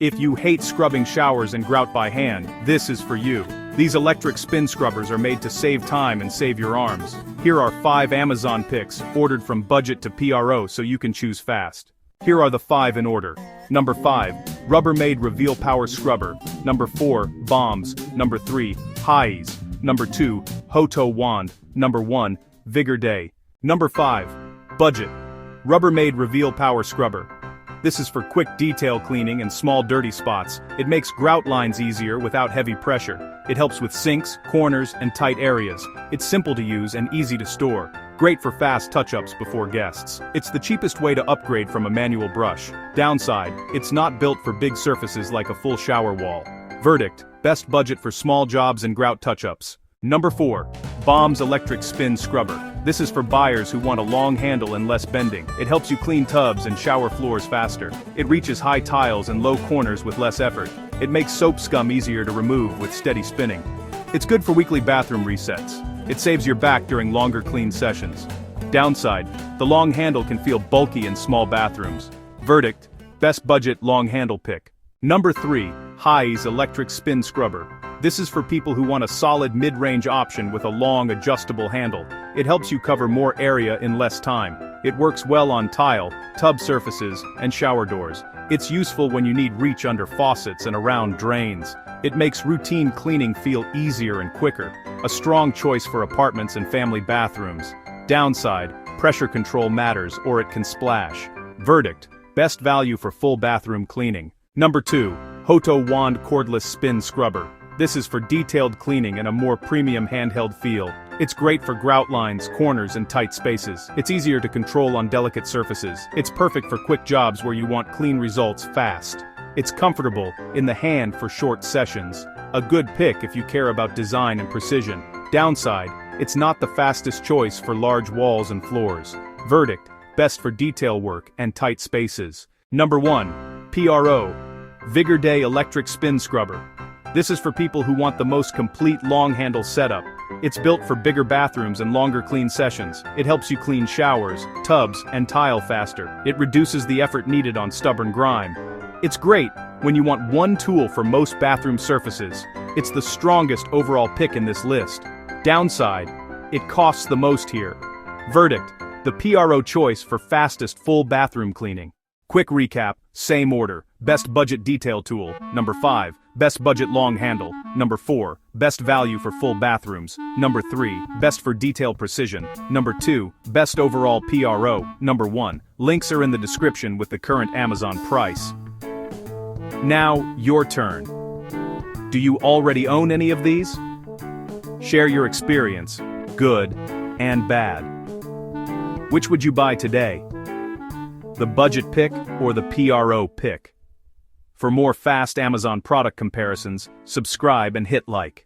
If you hate scrubbing showers and grout by hand, this is for you. These electric spin scrubbers are made to save time and save your arms. Here are 5 Amazon picks, ordered from budget to PRO so you can choose fast. Here are the 5 in order. Number 5, Rubbermaid Reveal Power Scrubber. Number 4, Bombs. Number 3, Highs. Number 2, Hoto Wand. Number 1, Vigor Day. Number 5, Budget. Rubbermaid Reveal Power Scrubber. This is for quick detail cleaning and small dirty spots. It makes grout lines easier without heavy pressure. It helps with sinks, corners, and tight areas. It's simple to use and easy to store. Great for fast touch-ups before guests. It's the cheapest way to upgrade from a manual brush. Downside, it's not built for big surfaces like a full shower wall. Verdict, best budget for small jobs and grout touch-ups. Number 4, Bombs Electric Spin Scrubber. This is for buyers who want a long handle and less bending. It helps you clean tubs and shower floors faster. It reaches high tiles and low corners with less effort. It makes soap scum easier to remove with steady spinning. It's good for weekly bathroom resets. It saves your back during longer clean sessions. Downside, the long handle can feel bulky in small bathrooms. Verdict, best budget long handle pick. Number 3, Highs Electric Spin Scrubber. This is for people who want a solid mid-range option with a long adjustable handle. It helps you cover more area in less time. It works well on tile, tub surfaces, and shower doors. It's useful when you need reach under faucets and around drains. It makes routine cleaning feel easier and quicker. A strong choice for apartments and family bathrooms. Downside, pressure control matters or it can splash. Verdict, best value for full bathroom cleaning. Number 2, Hoto Wand Cordless Spin Scrubber. This is for detailed cleaning and a more premium handheld feel. It's great for grout lines, corners, and tight spaces. It's easier to control on delicate surfaces. It's perfect for quick jobs where you want clean results fast. It's comfortable in the hand for short sessions. A good pick if you care about design and precision. Downside, it's not the fastest choice for large walls and floors. Verdict, best for detail work and tight spaces. Number 1, PRO. Vigor Day Electric Spin Scrubber. This is for people who want the most complete long handle setup. It's built for bigger bathrooms and longer clean sessions. It helps you clean showers, tubs, and tile faster. It reduces the effort needed on stubborn grime. It's great when you want one tool for most bathroom surfaces. It's the strongest overall pick in this list. Downside, it costs the most here. Verdict, the PRO choice for fastest full bathroom cleaning. Quick recap, same order. Best budget detail tool. Number 5, best budget long handle. Number 4, best value for full bathrooms. Number 3, best for detail precision. Number 2, best overall PRO. Number 1, links are in the description with the current Amazon price. Now, your turn. Do you already own any of these? Share your experience, good and bad. Which would you buy today? The budget pick or the PRO pick? For more fast Amazon product comparisons, subscribe and hit like.